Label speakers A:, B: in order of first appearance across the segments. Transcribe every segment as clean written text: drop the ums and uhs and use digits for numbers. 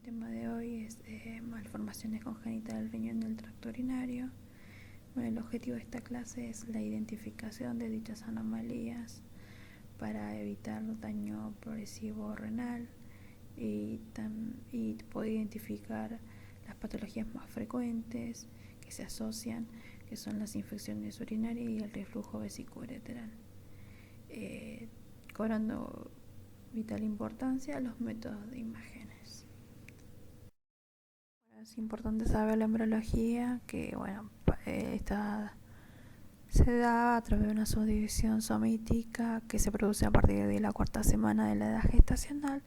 A: tema de hoy es malformaciones congénitas del riñón y del tracto urinario. Bueno, el objetivo de esta clase es la identificación de dichas anomalías para evitar daño progresivo renal y poder identificar las patologías más frecuentes que se asocian, que son las infecciones urinarias y el reflujo vesicoureteral, cobrando vital importancia los métodos de imágenes. Es importante saber la embriología, que esta se da a través de una subdivisión somítica que se produce a partir de la cuarta semana de la edad gestacional,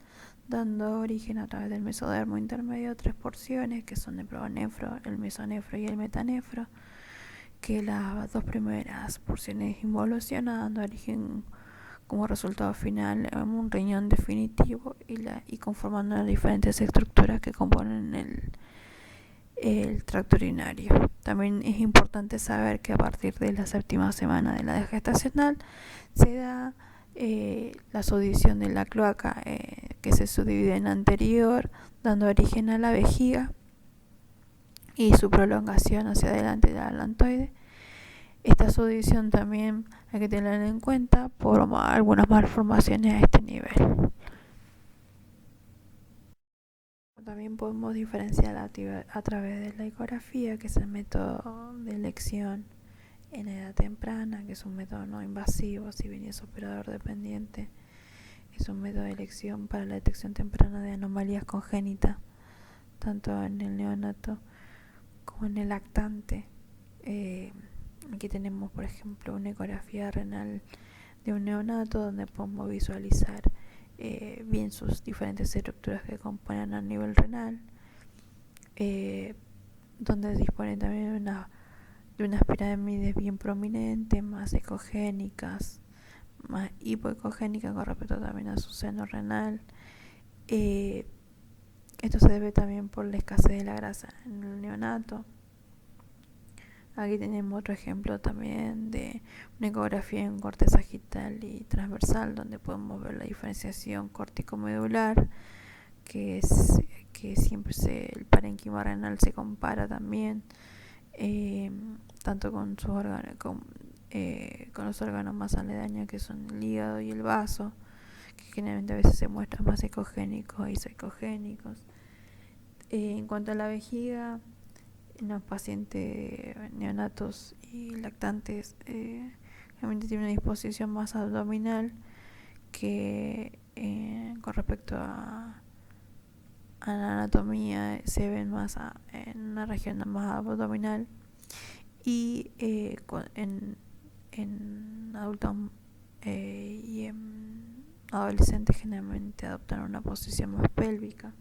A: dando origen a través del mesodermo intermedio a 3 porciones, que son el protonefro, el mesonefro y el metanefro, que las dos primeras porciones involucionan, dando origen como resultado final a un riñón definitivo y conformando las diferentes estructuras que componen el tracto urinario. También es importante saber que a partir de la séptima semana de la edad gestacional se da la subdivisión de la cloaca, que se subdivide en anterior, dando origen a la vejiga y su prolongación hacia adelante del adelantoide. Esta subdivisión también hay que tenerla en cuenta por algunas malformaciones a este nivel. También podemos diferenciar a través de la ecografía, que es el método de elección en edad temprana, que es un método no invasivo, si bien es operador dependiente. Es un método de elección para la detección temprana de anomalías congénitas, tanto en el neonato como en el lactante. Aquí tenemos, por ejemplo, una ecografía renal de un neonato donde podemos visualizar bien sus diferentes estructuras que componen a nivel renal, donde dispone también de unas pirámides bien prominentes, más ecogénicas, más hipoecogénicas con respecto también a su seno renal. Esto se debe también por la escasez de la grasa en el neonato. Aquí tenemos otro ejemplo también de una ecografía en corte sagital y transversal, donde podemos ver la diferenciación córtico-medular, que siempre el parénquima renal se compara también, tanto con sus órganos, con los órganos más aledaños, que son el hígado y el vaso, que generalmente a veces se muestran más ecogénicos e isocogénicos. En cuanto a la vejiga, en los pacientes neonatos y lactantes, realmente tiene una disposición más abdominal que con respecto a la anatomía se ven más en una región más abdominal, y en adultos y en adolescentes generalmente adoptan una posición más pélvica.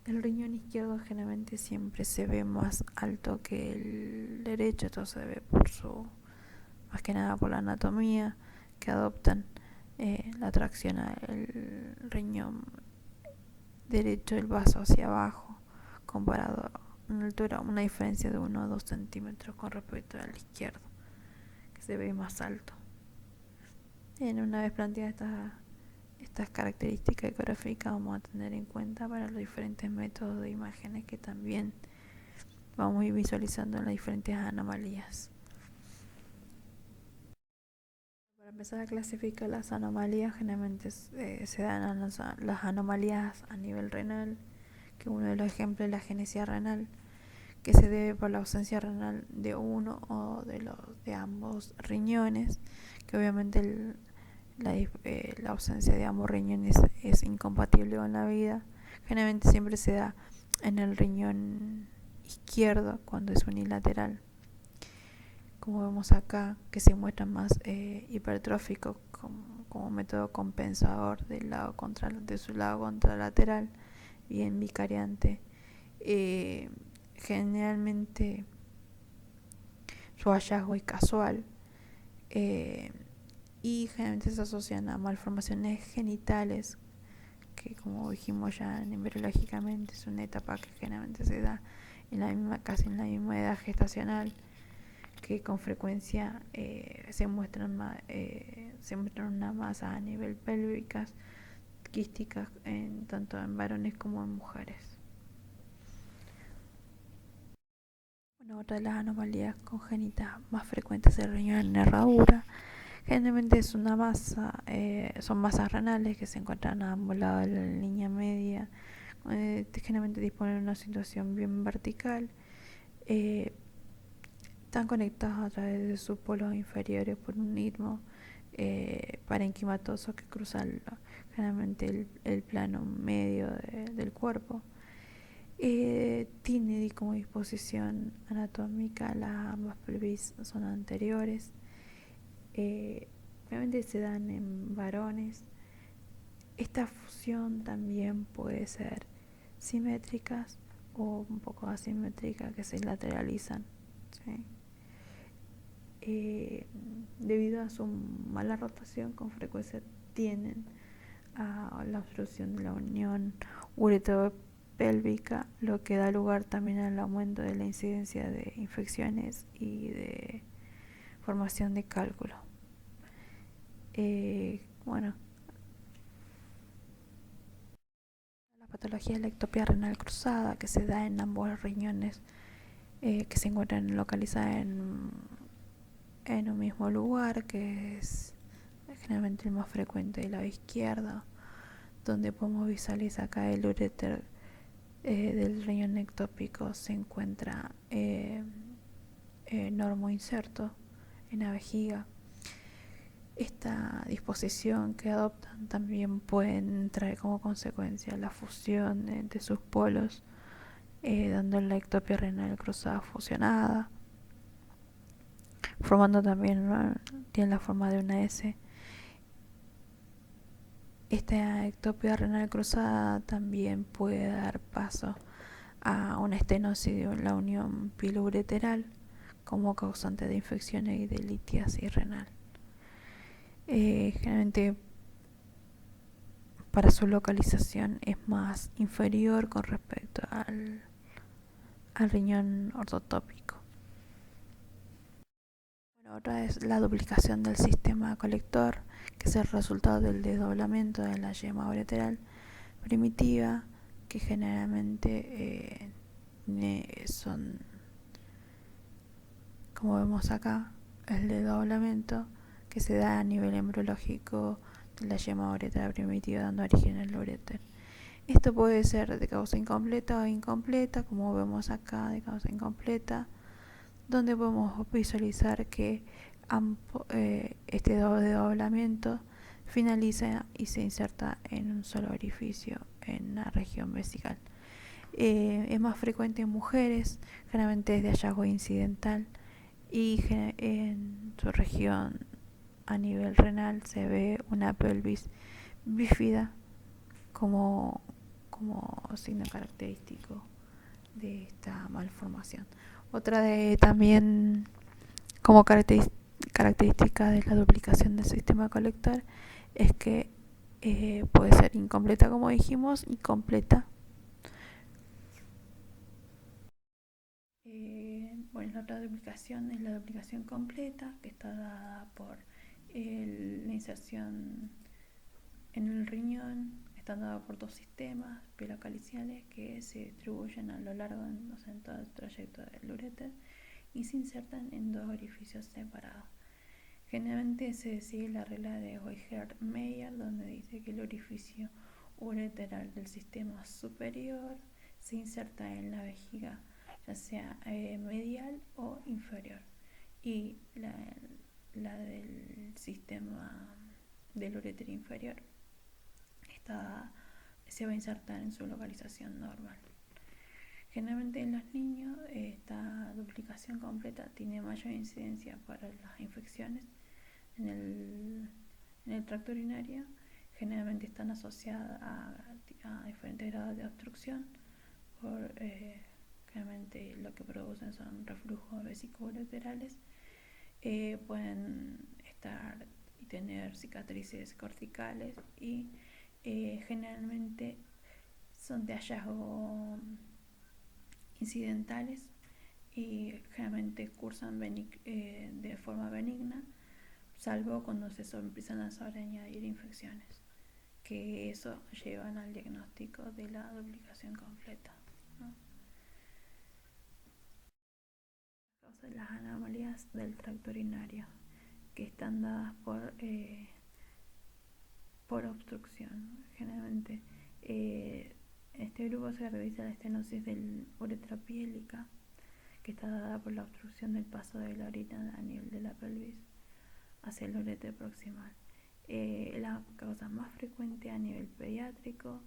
A: El riñón izquierdo generalmente siempre se ve más alto que el derecho. Esto se ve más que nada por la anatomía que adoptan, la tracción al riñón derecho, el vaso hacia abajo, comparado en altura, una diferencia de 1 o 2 centímetros con respecto al izquierdo, que se ve más alto. Una vez planteadas estas características ecográficas, vamos a tener en cuenta para los diferentes métodos de imágenes que también vamos a ir visualizando en las diferentes anomalías. Para empezar a clasificar las anomalías, generalmente se dan las anomalías a nivel renal, que uno de los ejemplos es la agenesia renal, que se debe por la ausencia renal de uno o de ambos riñones, que obviamente la ausencia de ambos riñones es incompatible con la vida. Generalmente siempre se da en el riñón izquierdo cuando es unilateral, como vemos acá, que se muestra más hipertrófico como método compensador de su lado contralateral, bien bicariante. Generalmente su hallazgo es casual, y generalmente se asocian a malformaciones genitales, que como dijimos ya embriológicamente es una etapa que generalmente se da casi en la misma edad gestacional, que con frecuencia se muestran una masa a nivel pélvicas, quísticas tanto en varones como en mujeres. Bueno, otra de las anomalías congénitas más frecuentes es el riñón en herradura. Generalmente es una masa, son masas renales que se encuentran a ambos lados de la línea media. Generalmente disponen de una situación bien vertical. Están conectados a través de sus polos inferiores por un istmo parenquimatoso que cruza generalmente el plano medio del cuerpo. Tiene como disposición anatómica, las ambas pelvis son anteriores. Realmente se dan en varones. Esta fusión también puede ser simétrica o un poco asimétrica, que se lateralizan, ¿sí? Debido a su mala rotación, con frecuencia tienden a la obstrucción de la unión uretero-pélvica, lo que da lugar también al aumento de la incidencia de infecciones y de formación de cálculo. Bueno, la patología de la ectopía renal cruzada, que se da en ambos riñones, que se encuentran localizadas en un mismo lugar, que es generalmente el más frecuente del lado izquierdo, donde podemos visualizar acá el uréter del riñón ectópico se encuentra normoinserto en la vejiga. Esta disposición que adoptan también pueden traer como consecuencia la fusión de sus polos, dando la ectopia renal cruzada fusionada, formando también, ¿no? Tiene la forma de una S. Esta ectopia renal cruzada también puede dar paso a una estenosis de la unión piloureteral como causante de infecciones y de litiasis renal. Generalmente para su localización es más inferior con respecto al riñón ortotópico. Bueno, otra es la duplicación del sistema colector, que es el resultado del desdoblamiento de la yema ureteral primitiva, que generalmente son, como vemos acá, el desdoblamiento que se da a nivel embriológico de la yema uretera primitiva, dando origen al uréter. Esto puede ser de causa incompleta o incompleta, como vemos acá, de causa incompleta, donde podemos visualizar que este desdoblamiento finaliza y se inserta en un solo orificio en la región vesical. Es más frecuente en mujeres, generalmente es de hallazgo incidental, y en su región a nivel renal se ve una pelvis bífida como signo característico de esta malformación. Otra de también como característica de la duplicación del sistema colector es que puede ser incompleta, como dijimos, y completa. Bueno, la otra duplicación es la duplicación completa, que está dada por la inserción en el riñón. Están dados por dos sistemas pilocaliciales que se distribuyen a lo largo, en todo el trayecto del uréter, y se insertan en dos orificios separados. Generalmente se sigue la regla de Weichert-Meyer, donde dice que el orificio ureteral del sistema superior se inserta en la vejiga, ya sea medial o inferior, y la del sistema del uréter inferior se va a insertar en su localización normal. Generalmente en los niños esta duplicación completa tiene mayor incidencia para las infecciones en el tracto urinario. Generalmente están asociadas a diferentes grados de obstrucción. Generalmente lo que producen son reflujos vesicoureterales. Pueden estar y tener cicatrices corticales y generalmente son de hallazgo incidentales y generalmente cursan de forma benigna, salvo cuando se empiezan a sobreañadir infecciones. que eso llevan al diagnóstico de la duplicación completa, ¿no? Las anomalías del tracto urinario, que están dadas por obstrucción. Generalmente, en este grupo se revisa la estenosis del uretra piélica, que está dada por la obstrucción del paso de la orina a nivel de la pelvis hacia el ureter proximal. La causa más frecuente a nivel pediátrico,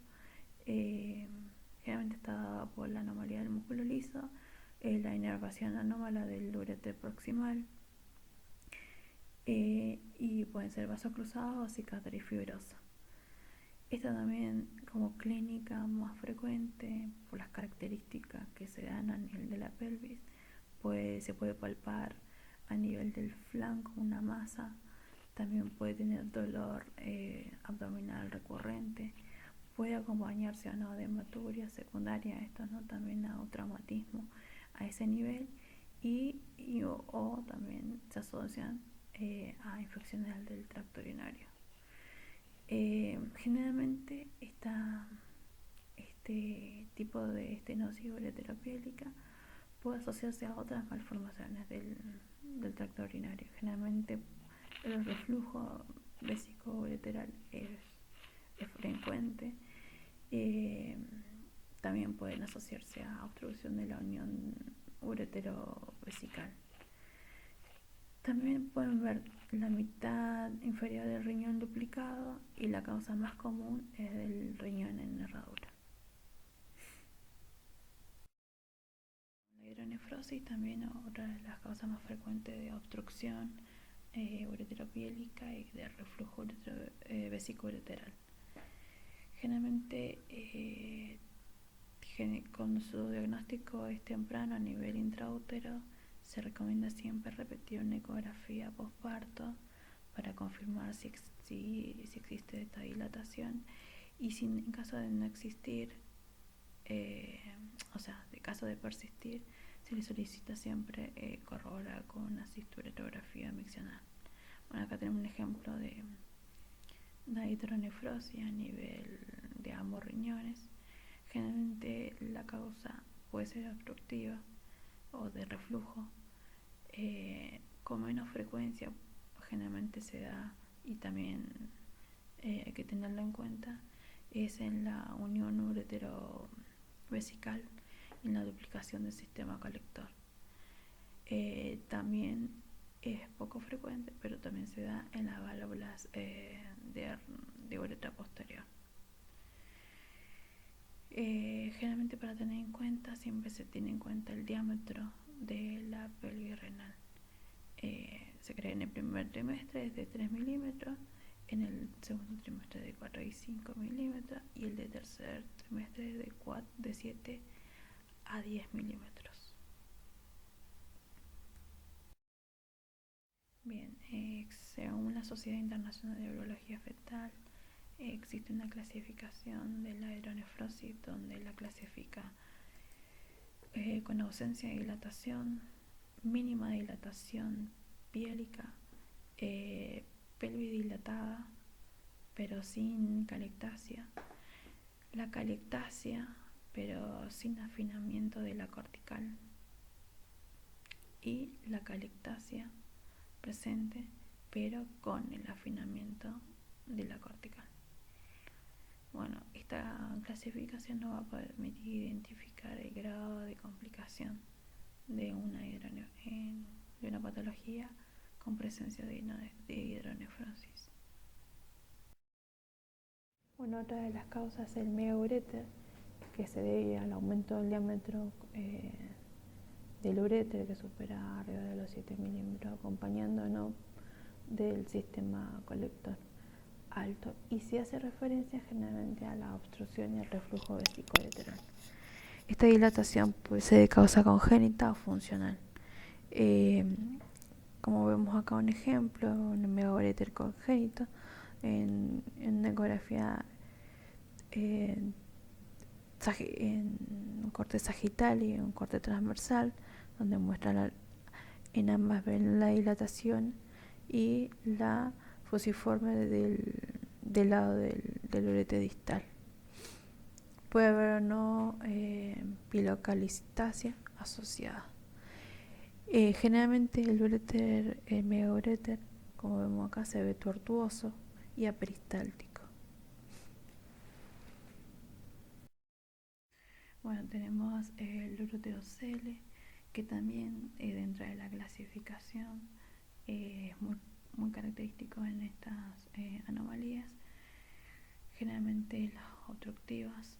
A: generalmente está dada por la anomalía del músculo liso, la inervación anómala del ureter proximal, y pueden ser vasos cruzados o cicatriz fibrosa. Esta también, como clínica más frecuente por las características que se dan a nivel de la pelvis, se puede palpar a nivel del flanco una masa. También puede tener dolor abdominal recurrente, puede acompañarse o no de hematuria secundaria, esto no, también a un traumatismo a ese nivel, o también se asocian a infecciones del tracto urinario. Generalmente este tipo de estenosis ureteropiélica puede asociarse a otras malformaciones del tracto urinario. Generalmente el reflujo vesíco-ureteral es frecuente. También pueden asociarse a obstrucción de la unión uretero-vesical. También pueden ver la mitad inferior del riñón duplicado, y la causa más común es del riñón en herradura. La hidronefrosis también otra de las causas más frecuentes de obstrucción ureteropiélica y de reflujo vesíco-ureteral. Generalmente con su diagnóstico es temprano a nivel intraútero, se recomienda siempre repetir una ecografía posparto para confirmar si existe esta dilatación, y en caso de no existir, de caso de persistir, se le solicita siempre corroborar con una cisturectografía miccional. Bueno, acá tenemos un ejemplo de una hidronefrosis a nivel de ambos riñones. Generalmente la causa puede ser obstructiva o de reflujo, con menos frecuencia. Generalmente se da, y también hay que tenerlo en cuenta, es en la unión uretero-vesical y en la duplicación del sistema colector. También es poco frecuente, pero también se da en las válvulas de uretra posterior. Generalmente, para tener en cuenta, siempre se tiene en cuenta el diámetro de la pelvis renal. Se cree en el primer trimestre es de 3 milímetros, en el segundo trimestre de 4 y 5 milímetros, y el de tercer trimestre de 7 a 10 milímetros. Bien, según la Sociedad Internacional de Urología Fetal, existe una clasificación de la hidronefrosis donde la clasifica con ausencia de dilatación, mínima dilatación piélica, pelvis dilatada pero sin calectasia, la calectasia pero sin afinamiento de la cortical, y la calectasia presente pero con el afinamiento de la cortical. Bueno, esta clasificación nos va a permitir identificar el grado de complicación de una patología con presencia de hidronefrosis. Bueno, otra de las causas es el megaureter, que se debe al aumento del diámetro del ureter, que supera arriba de los 7 milímetros, acompañándonos del sistema colector alto, y se hace referencia generalmente a la obstrucción y el reflujo vesíco-ureteral. Esta dilatación puede ser de causa congénita o funcional. Como vemos acá un ejemplo, un megaureter congénito en una ecografía en un corte sagital y un corte transversal, donde muestra en ambas ven la dilatación y la fusiforme del lado del del ureter distal. Puede haber o no pilocalcitasia asociada. Generalmente el megaureter, como vemos acá, se ve tortuoso y aperistáltico. Bueno, tenemos el ureterocele, que también dentro de la clasificación es muy característico en estas anomalías. Generalmente las obstructivas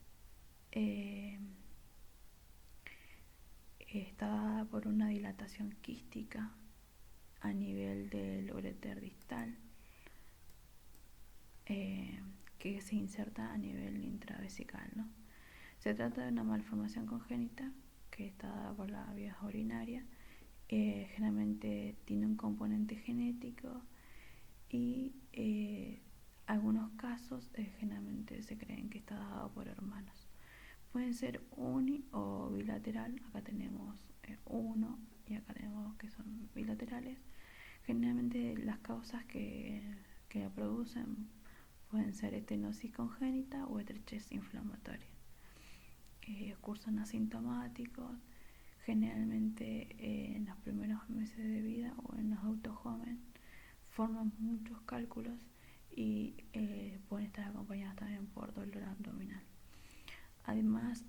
A: está dada por una dilatación quística a nivel del ureter distal, que se inserta a nivel intravesical, ¿no? Se trata de una malformación congénita que está dada por la vía urinaria. Generalmente tiene un componente genético y algunos casos generalmente se creen que está dado por hermanos. Pueden ser uni o bilateral. Acá tenemos uno y acá tenemos que son bilaterales. Generalmente las causas que la producen pueden ser estenosis congénita o estrechez inflamatoria. Cursan asintomáticos, generalmente en los primeros meses de vida o en los adultos jóvenes forman muchos cálculos y pueden estar acompañados también por dolor abdominal. Además,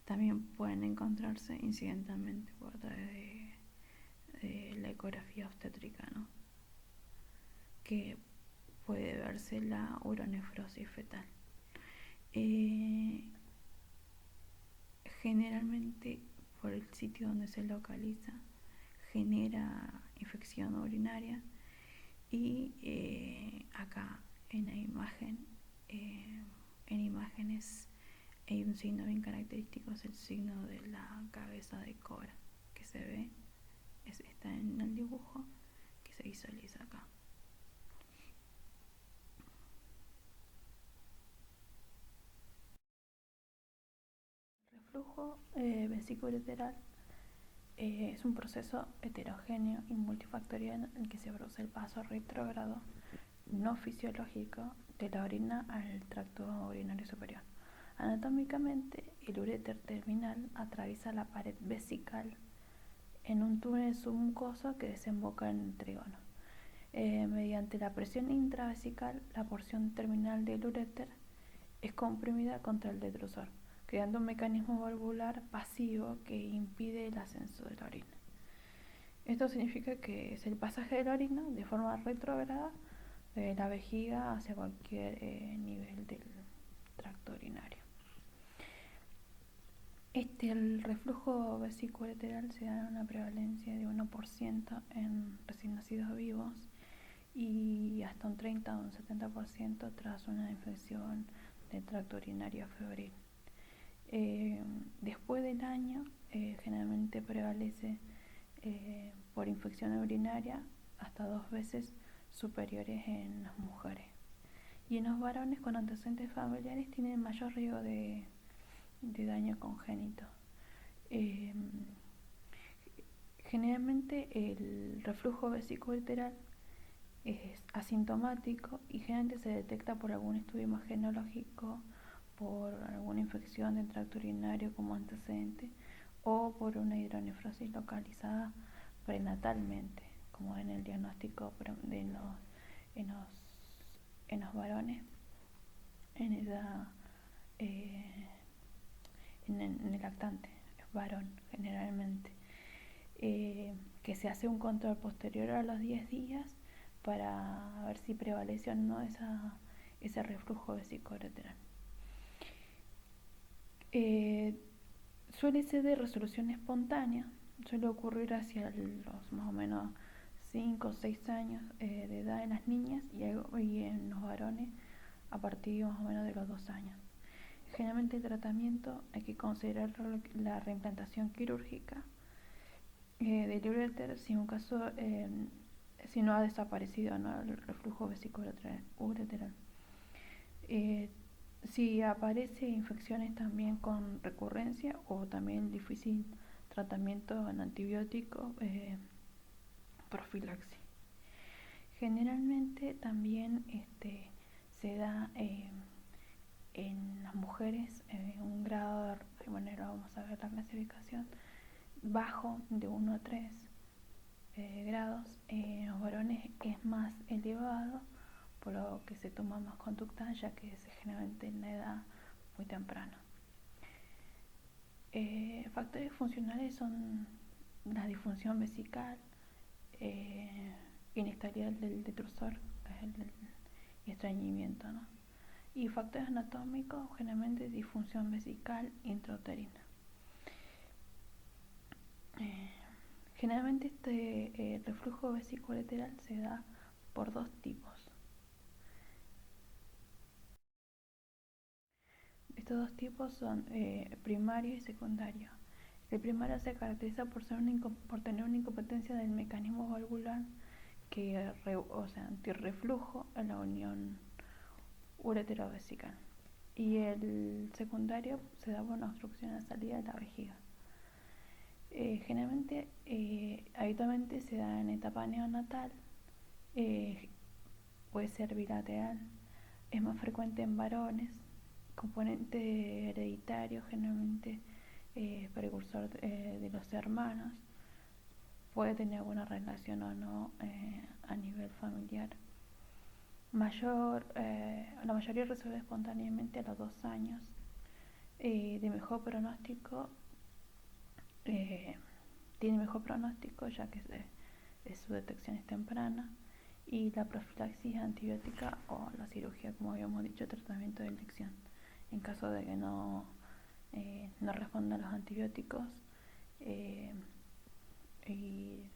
A: también pueden encontrarse incidentalmente por través de la ecografía obstétrica, ¿no? Que puede verse la uronefrosis fetal. Generalmente por el sitio donde se localiza genera infección urinaria y acá en la imagen, en imágenes hay un signo bien característico, es el signo de la cabeza de cobra que se ve, está en el dibujo que se visualiza acá. El reflujo vesicoureteral es un proceso heterogéneo y multifactorial en el que se produce el paso retrógrado no fisiológico de la orina al tracto urinario superior. Anatómicamente, el uréter terminal atraviesa la pared vesical en un túnel submucoso que desemboca en el trígono. Mediante la presión intravesical, la porción terminal del uréter es comprimida contra el detrusor, creando un mecanismo valvular pasivo que impide el ascenso de la orina. Esto significa que es el pasaje de la orina de forma retrógrada de la vejiga hacia cualquier nivel del tracto urinario. El reflujo vesicoureteral se da en una prevalencia de 1% en recién nacidos vivos y hasta un 30 o un 70% tras una infección del tracto urinario febril. Después del año generalmente prevalece por infección urinaria hasta 2 veces superiores en las mujeres. Y en los varones con antecedentes familiares tienen mayor riesgo de daño congénito. Generalmente el reflujo vesicoureteral es asintomático y generalmente se detecta por algún estudio imagenológico, por alguna infección del tracto urinario como antecedente o por una hidronefrosis localizada prenatalmente, como en el diagnóstico en los varones en edad en el lactante, es varón generalmente, que se hace un control posterior a los 10 días para ver si prevalece o no ese reflujo vesicoureteral. Suele ser de resolución espontánea, suele ocurrir hacia los más o menos 5 o 6 años de edad en las niñas y en los varones a partir más o menos de los 2 años. Generalmente el tratamiento hay que considerar la reimplantación quirúrgica del uréter si en un caso si no ha desaparecido, ¿no?, el reflujo vesicoureteral. Si aparece infecciones también con recurrencia o también difícil tratamiento en antibiótico, profilaxis. Generalmente también se da en las mujeres un grado, bueno, ahora vamos a ver la clasificación, bajo de 1 a 3 grados. En los varones es más elevado, por lo que se toma más conducta, ya que se generalmente en la edad muy temprana. Factores funcionales son la disfunción vesical, inestabilidad del detrusor y estreñimiento, ¿no? Y factores anatómicos, generalmente disfunción vesical intrauterina. Generalmente este reflujo vesicolateral se da por dos tipos. Estos dos tipos son primario y secundario. El primario se caracteriza por tener una incompetencia del mecanismo valvular antirreflujo en la unión uretero-vesical. Y el secundario se da por una obstrucción a la salida de la vejiga. Habitualmente se da en etapa neonatal, puede ser bilateral, es más frecuente en varones, componente hereditario, generalmente precursor de los hermanos, puede tener alguna relación o no a nivel familiar. La mayoría resuelve espontáneamente a los 2 años, de mejor pronóstico. Tiene mejor pronóstico ya que su detección es temprana, y la profilaxis antibiótica o la cirugía, como habíamos dicho, tratamiento de elección. En caso de que no responda a los antibióticos y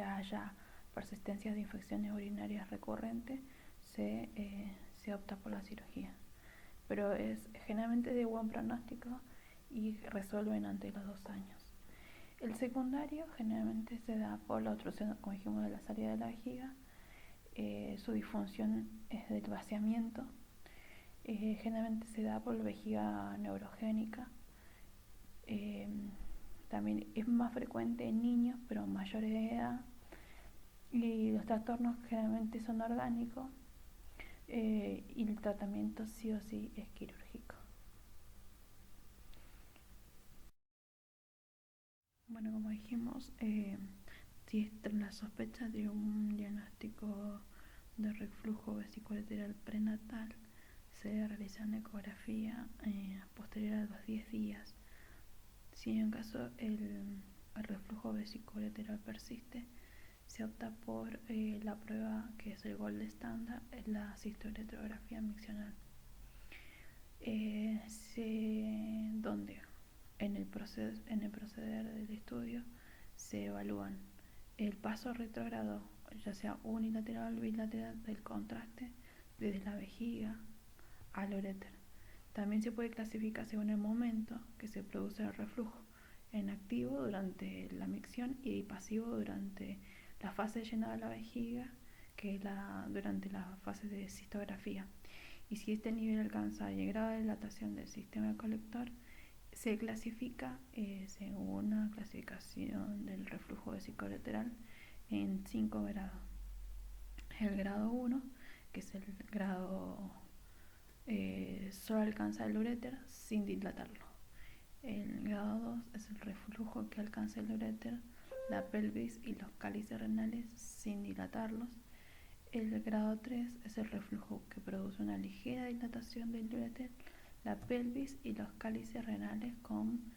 A: haya persistencia de infecciones urinarias recurrentes, se opta por la cirugía. Pero es generalmente de buen pronóstico y resuelven antes de los 2 años. El secundario generalmente se da por la obstrucción, como dijimos, de la salida de la vejiga. Su disfunción es del vaciamiento. Generalmente se da por la vejiga neurogénica. También es más frecuente en niños, pero mayores de edad. Y los trastornos generalmente son orgánicos. Y el tratamiento sí o sí es quirúrgico. Bueno, como dijimos, si es la sospecha de un diagnóstico de reflujo vesicolateral prenatal, se realiza una ecografía posterior a los 10 días. Si en caso el reflujo vesicolateral persiste, se opta por la prueba que es el gold estándar, la cistoeletrografía miccional, donde en el proceder del estudio se evalúan el paso retrógrado, ya sea unilateral o bilateral, del contraste desde la vejiga al uréter. También se puede clasificar según el momento que se produce el reflujo, en activo durante la micción y pasivo durante la fase de llenado de la vejiga, que es durante la fase de cistografía. Y si este nivel alcanza el grado de dilatación del sistema colector, se clasifica según una clasificación del reflujo vesicolateral en 5 grados. El grado 1, que es el grado solo alcanza el uréter sin dilatarlo. El grado 2 es el reflujo que alcanza el uréter, la pelvis y los cálices renales sin dilatarlos. El grado 3 es el reflujo que produce una ligera dilatación del uréter, la pelvis y los cálices renales con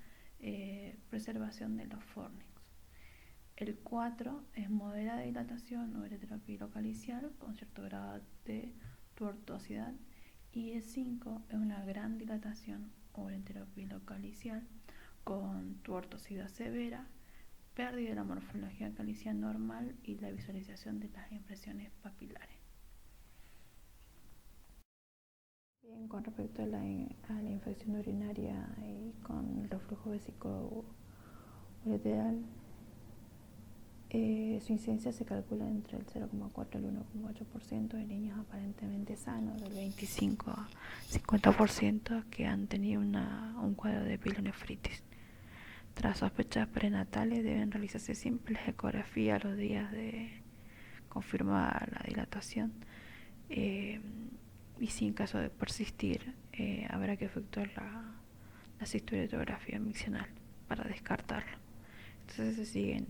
A: preservación de los fornix. El 4 es moderada dilatación ureteropilocalicial con cierto grado de tuertosidad, y el 5 es una gran dilatación ureteropilocalicial con tuertosidad severa, pérdida de la morfología calicial normal y la visualización de las impresiones papilares. Bien, con respecto a la infección urinaria y con el reflujo vesicoureteral, su incidencia se calcula entre el 0,4 y el 1,8% de niños aparentemente sanos, del 25 a 50% que han tenido un cuadro de pielonefritis. Tras sospechas prenatales deben realizarse siempre las ecografías a los días de confirma la dilatación, y si en caso de persistir habrá que efectuar la cistoretografía miccional para descartarlo. Entonces se siguen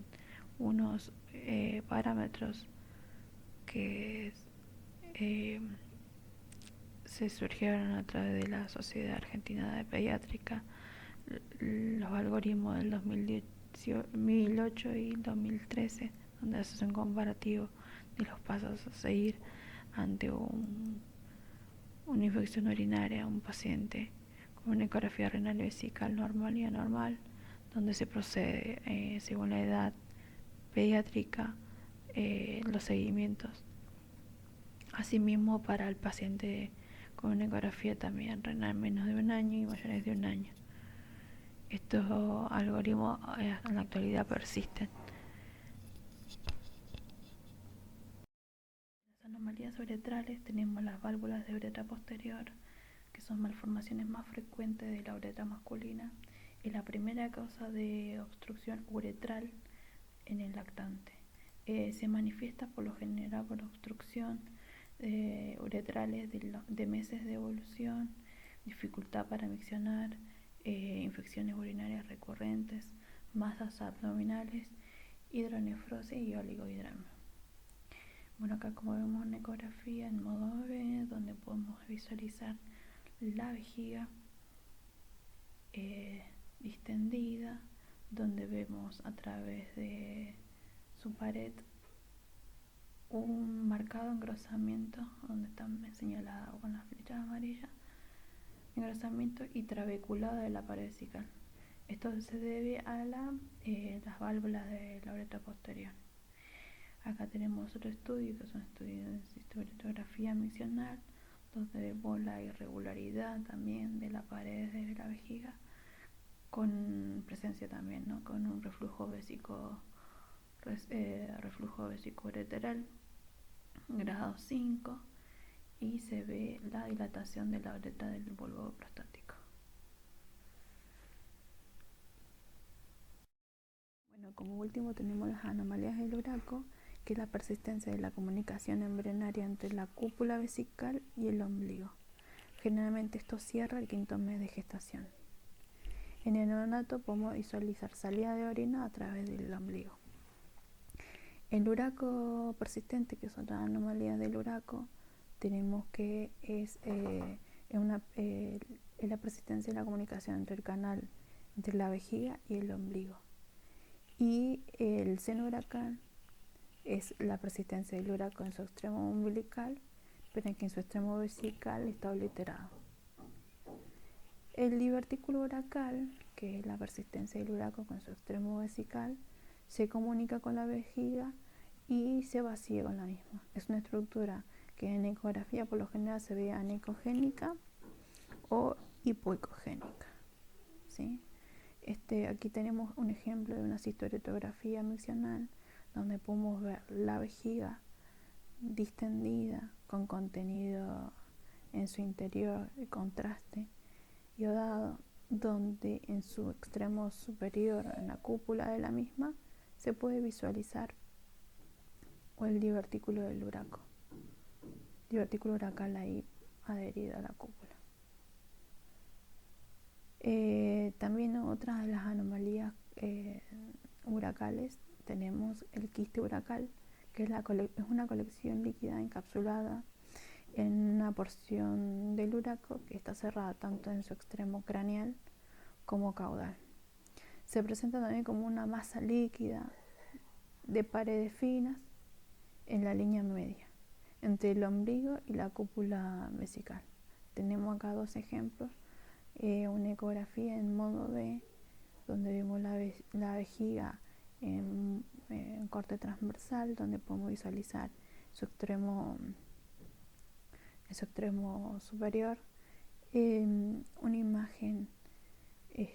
A: unos parámetros que se surgieron a través de la Sociedad Argentina de Pediátrica, los algoritmos del 2008 y 2013, donde hace un comparativo de los pasos a seguir ante una infección urinaria a un paciente con una ecografía renal y vesical normal y anormal, donde se procede según la edad pediátrica los seguimientos. Asimismo, para el paciente con una ecografía también renal menos de un año y mayores de un año. Estos algoritmos en la actualidad persisten. Las anomalías uretrales tenemos las válvulas de uretra posterior, que son malformaciones más frecuentes de la uretra masculina y la primera causa de obstrucción uretral en el lactante. Se manifiesta por lo general por obstrucción uretrales de meses de evolución, dificultad para miccionar, infecciones urinarias recurrentes, masas abdominales, hidronefrosis y oligohidramia. Bueno, acá como vemos una ecografía en modo B, donde podemos visualizar la vejiga distendida, donde vemos a través de su pared un marcado engrosamiento, donde está señalada con las flechas amarillas, engrosamiento intravehicular de la pared vesical. Esto se debe a las válvulas de la uretra posterior. Acá tenemos otro estudio, que es un estudio de cistoretografía miccional, donde vemos la irregularidad también de la pared de la vejiga, con presencia también, ¿no?, con un reflujo vesicoureteral grado 5, y se ve la dilatación de la uretra del bulbo prostático. Bueno, como último tenemos las anomalías del uraco, que es la persistencia de la comunicación embrionaria entre la cúpula vesical y el ombligo. Generalmente esto cierra el quinto mes de gestación. En el neonato podemos visualizar salida de orina a través del ombligo. El uraco persistente, que es otra anomalía del uraco, tenemos que es la persistencia de la comunicación entre el canal, entre la vejiga y el ombligo. Y el seno uracal es la persistencia del uraco en su extremo umbilical, pero en que en su extremo vesical está obliterado. El divertículo uracal, que es la persistencia del uraco con su extremo vesical, se comunica con la vejiga y se vacía con la misma. Es una estructura que en ecografía por lo general se ve anecogénica o hipoecogénica, ¿sí? Aquí tenemos un ejemplo de una cistoretografía miccional, donde podemos ver la vejiga distendida con contenido en su interior de contraste iodado, donde en su extremo superior, en la cúpula de la misma, se puede visualizar el divertículo del uraco, divertículo uracal ahí adherido a la cúpula. También otras de las anomalías uracales tenemos el quiste uracal, que es una colección líquida encapsulada en una porción del uraco que está cerrada tanto en su extremo craneal como caudal. Se presenta también como una masa líquida de paredes finas en la línea media entre el ombligo y la cúpula vesical. Tenemos acá dos ejemplos, una ecografía en modo B, donde vemos la vejiga en corte transversal, donde podemos visualizar su extremo superior, una imagen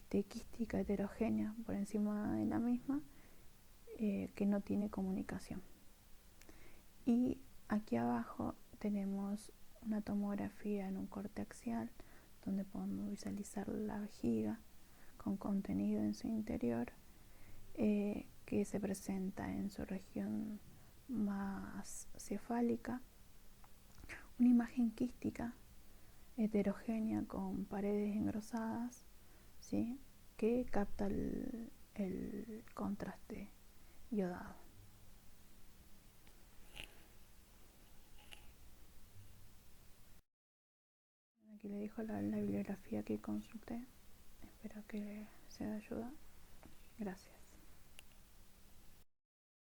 A: quística heterogénea por encima de la misma, que no tiene comunicación. Y aquí abajo tenemos una tomografía en un corte axial, donde podemos visualizar la vejiga con contenido en su interior, que se presenta en su región más cefálica, una imagen quística heterogénea con paredes engrosadas, ¿sí? Que capta el contraste iodado. Aquí le dejo la bibliografía que consulté. Espero que sea de ayuda. Gracias.